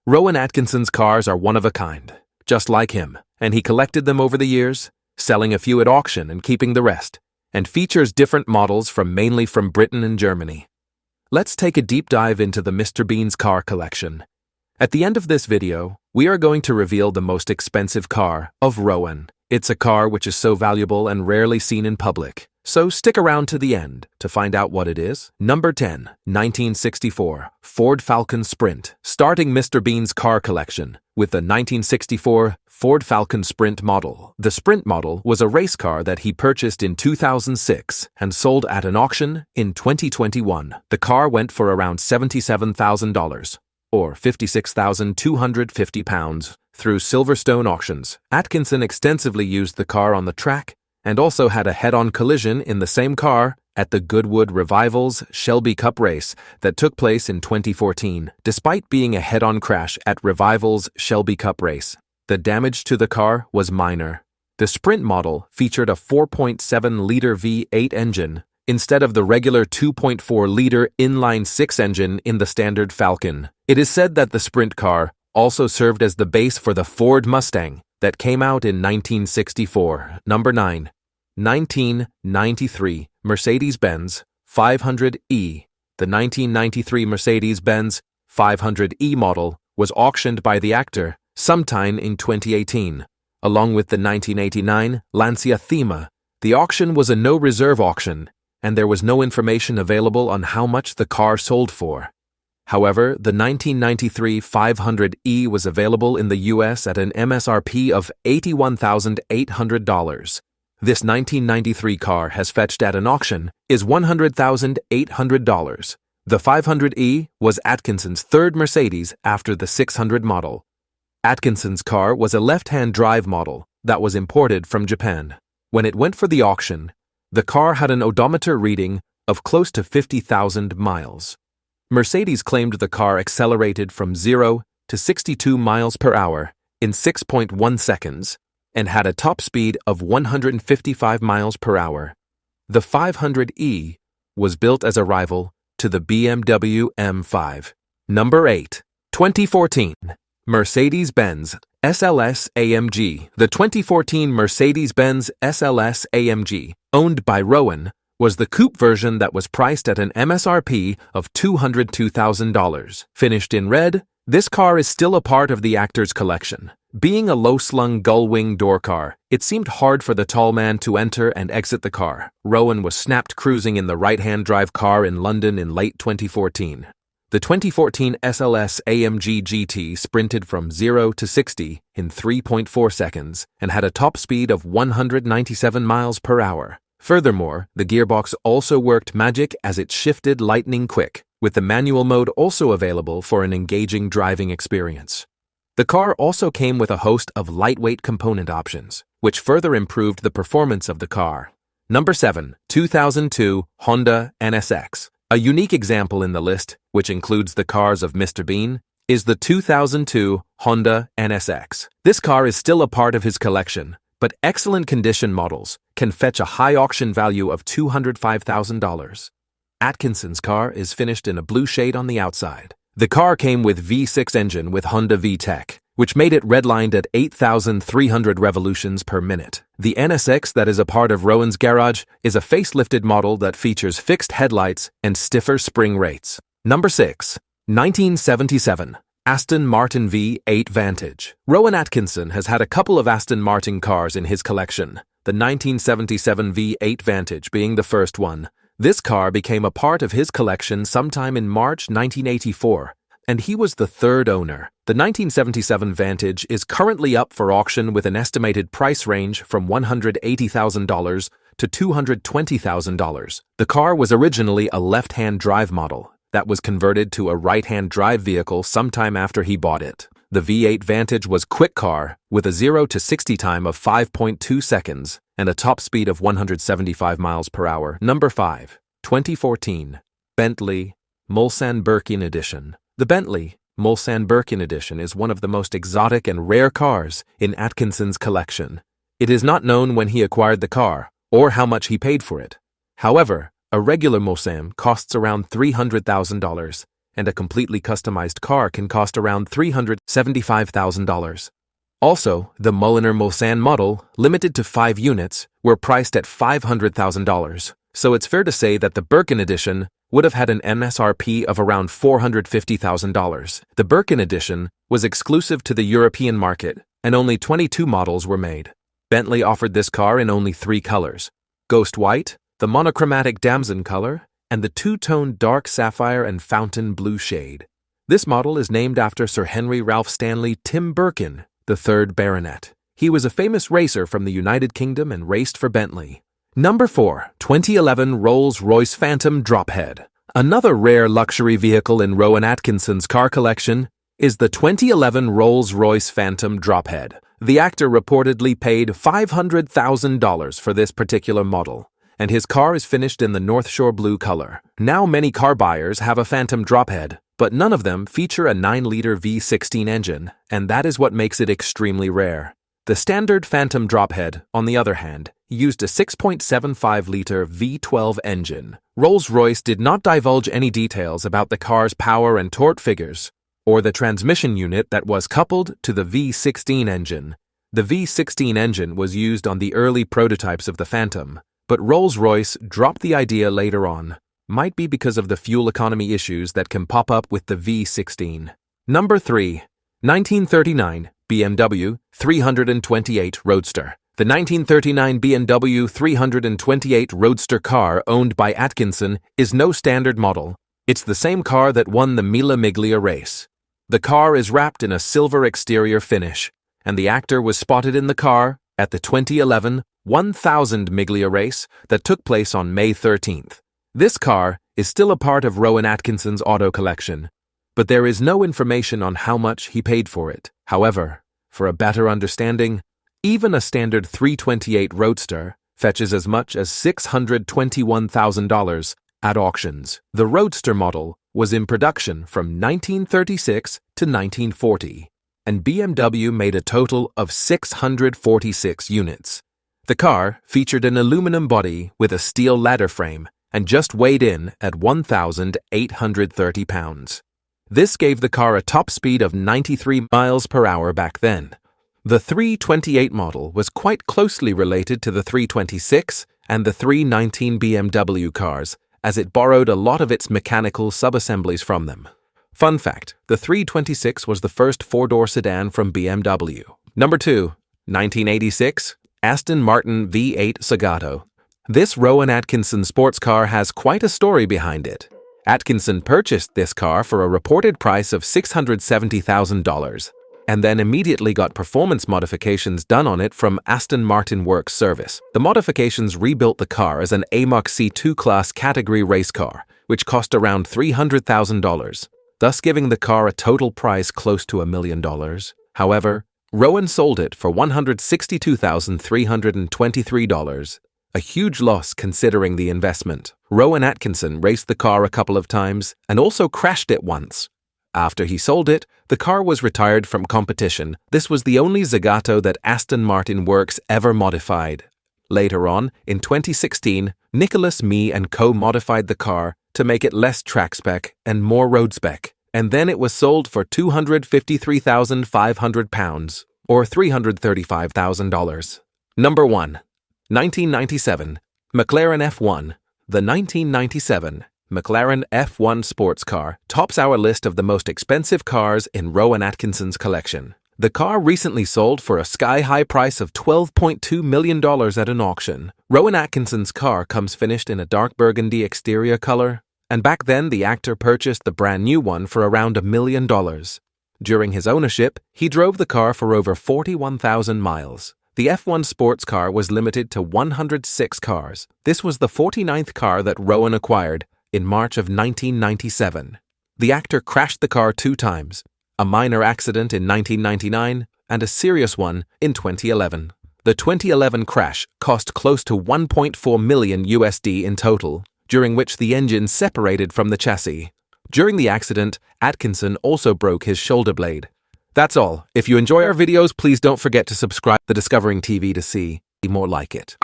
Rowan Atkinson's cars are one of a kind, just like him, and he collected them over the years, selling a few at auction and keeping the rest, and features different models mainly from Britain and Germany. Let's take a deep dive into the Mr. Bean's car collection. At the end of this video, we are going to reveal the most expensive car of Rowan. It's a car which is so valuable and rarely seen in public, so stick around to the end to find out what it is. Number 10, 1964, Ford Falcon Sprint. Starting Mr. Bean's car collection with the 1964 Ford Falcon Sprint model. The Sprint model was a race car that he purchased in 2006 and sold at an auction in 2021. The car went for around $77,000, or £56,250, through Silverstone auctions. Atkinson extensively used the car on the track and also had a head-on collision in the same car at the Goodwood Revival's Shelby Cup race that took place in 2014. Despite being a head-on crash at Revival's Shelby Cup race, the damage to the car was minor. The Sprint model featured a 4.7-liter V8 engine instead of the regular 2.4-liter inline-six engine in the standard Falcon. It is said that the Sprint car also served as the base for the Ford Mustang that came out in 1964. Number 9. 1993 Mercedes-Benz 500E. The 1993 Mercedes-Benz 500E model was auctioned by the actor sometime in 2018, along with the 1989 Lancia Thema. The auction was a no-reserve auction, and there was no information available on how much the car sold for. However, the 1993 500E was available in the US at an MSRP of $81,800. This 1993 car has fetched at an auction is $100,800. The 500E was Atkinson's third Mercedes after the 600 model. Atkinson's car was a left-hand drive model that was imported from Japan. When it went for the auction, the car had an odometer reading of close to 50,000 miles. Mercedes claimed the car accelerated from 0 to 62 miles per hour in 6.1 seconds and had a top speed of 155 miles per hour. The 500E was built as a rival to the BMW M5. Number 8. 2014 Mercedes-Benz SLS AMG. The 2014 Mercedes-Benz SLS AMG, owned by Rowan, was the coupe version that was priced at an MSRP of $202,000. Finished in red, this car is still a part of the actor's collection. Being a low-slung gull-wing door car, it seemed hard for the tall man to enter and exit the car. Rowan was snapped cruising in the right-hand drive car in London in late 2014. The 2014 SLS AMG GT sprinted from 0 to 60 in 3.4 seconds and had a top speed of 197 miles per hour. Furthermore, the gearbox also worked magic as it shifted lightning quick, with the manual mode also available for an engaging driving experience. The car also came with a host of lightweight component options, which further improved the performance of the car. Number 7. 2002 Honda NSX. A unique example in the list, which includes the cars of Mr. Bean, is the 2002 Honda NSX. This car is still a part of his collection, but excellent condition models can fetch a high auction value of $205,000. Atkinson's car is finished in a blue shade on the outside. The car came with V6 engine with Honda VTEC, which made it redlined at 8,300 revolutions per minute. The NSX that is a part of Rowan's garage is a facelifted model that features fixed headlights and stiffer spring rates. Number 6. 1977 Aston Martin V8 Vantage. Rowan Atkinson has had a couple of Aston Martin cars in his collection, the 1977 V8 Vantage being the first one. This car became a part of his collection sometime in March 1984, and he was the third owner. The 1977 Vantage is currently up for auction with an estimated price range from $180,000 to $220,000. The car was originally a left-hand drive model that was converted to a right-hand drive vehicle sometime after he bought it. The V8 Vantage was quick car with a 0 to 60 time of 5.2 seconds and a top speed of 175 miles per hour. Number 5. 2014 Bentley Mulsanne Birkin Edition. The Bentley Mulsanne Birkin Edition is one of the most exotic and rare cars in Atkinson's collection. It is not known when he acquired the car or how much he paid for it. However, a regular Mulsanne costs around $300,000, and a completely customized car can cost around $375,000. Also, the Mulliner-Mulsanne model, limited to 5 units, were priced at $500,000, so it's fair to say that the Birkin edition would have had an MSRP of around $450,000. The Birkin edition was exclusive to the European market, and only 22 models were made. Bentley offered this car in only 3 colors: Ghost White, the monochromatic Damson color, and the two-tone dark sapphire and fountain blue shade. This model is named after Sir Henry Ralph Stanley Tim Birkin, the 3rd Baronet. He was a famous racer from the United Kingdom and raced for Bentley. Number 4. 2011 Rolls-Royce Phantom Drophead. Another rare luxury vehicle in Rowan Atkinson's car collection is the 2011 Rolls-Royce Phantom Drophead. The actor reportedly paid $500,000 for this particular model, and his car is finished in the North Shore blue color. Now many car buyers have a Phantom Drophead, but none of them feature a 9-liter V16 engine, and that is what makes it extremely rare. The standard Phantom Drophead, on the other hand, used a 6.75-liter V12 engine. Rolls-Royce did not divulge any details about the car's power and torque figures, or the transmission unit that was coupled to the V16 engine. The V16 engine was used on the early prototypes of the Phantom, but Rolls-Royce dropped the idea later on. Might be because of the fuel economy issues that can pop up with the V16. Number 3. 1939 BMW 328 Roadster. The 1939 BMW 328 Roadster car owned by Atkinson is no standard model. It's the same car that won the Mille Miglia race. The car is wrapped in a silver exterior finish, and the actor was spotted in the car at the 2011 1000 Miglia race that took place on May 13th. This car is still a part of Rowan Atkinson's auto collection, but there is no information on how much he paid for it. However, for a better understanding, even a standard 328 Roadster fetches as much as $621,000 at auctions. The Roadster model was in production from 1936 to 1940, and BMW made a total of 646 units. The car featured an aluminum body with a steel ladder frame and just weighed in at 1,830 pounds. This gave the car a top speed of 93 miles per hour back then. The 328 model was quite closely related to the 326 and the 319 BMW cars, as it borrowed a lot of its mechanical subassemblies from them. Fun fact, the 326 was the first four-door sedan from BMW. Number 2. 1986 Aston Martin V8 Zagato. This Rowan Atkinson sports car has quite a story behind it. Atkinson purchased this car for a reported price of $670,000, and then immediately got performance modifications done on it from Aston Martin Works Service. The modifications rebuilt the car as an AMOC C2 class category race car, which cost around $300,000, thus giving the car a total price close to $1 million. However, Rowan sold it for $162,323, a huge loss considering the investment. Rowan Atkinson raced the car a couple of times and also crashed it once. After he sold it, the car was retired from competition. This was the only Zagato that Aston Martin Works ever modified. Later on, in 2016, Nicholas Mee & Co. modified the car to make it less track spec and more road spec, and then it was sold for £253,500, or $335,000. Number 1. 1997 McLaren F1. The 1997 McLaren F1 sports car tops our list of the most expensive cars in Rowan Atkinson's collection. The car recently sold for a sky-high price of $12.2 million at an auction. Rowan Atkinson's car comes finished in a dark burgundy exterior color, and back then the actor purchased the brand new one for around $1 million. During his ownership, he drove the car for over 41,000 miles. The F1 sports car was limited to 106 cars. This was the 49th car that Rowan acquired in March of 1997. The actor crashed the car 2 times, a minor accident in 1999 and a serious one in 2011. The 2011 crash cost close to $1.4 million USD in total, during which the engine separated from the chassis. During the accident, Atkinson also broke his shoulder blade. That's all. If you enjoy our videos, please don't forget to subscribe to Discovering TV to see more like it.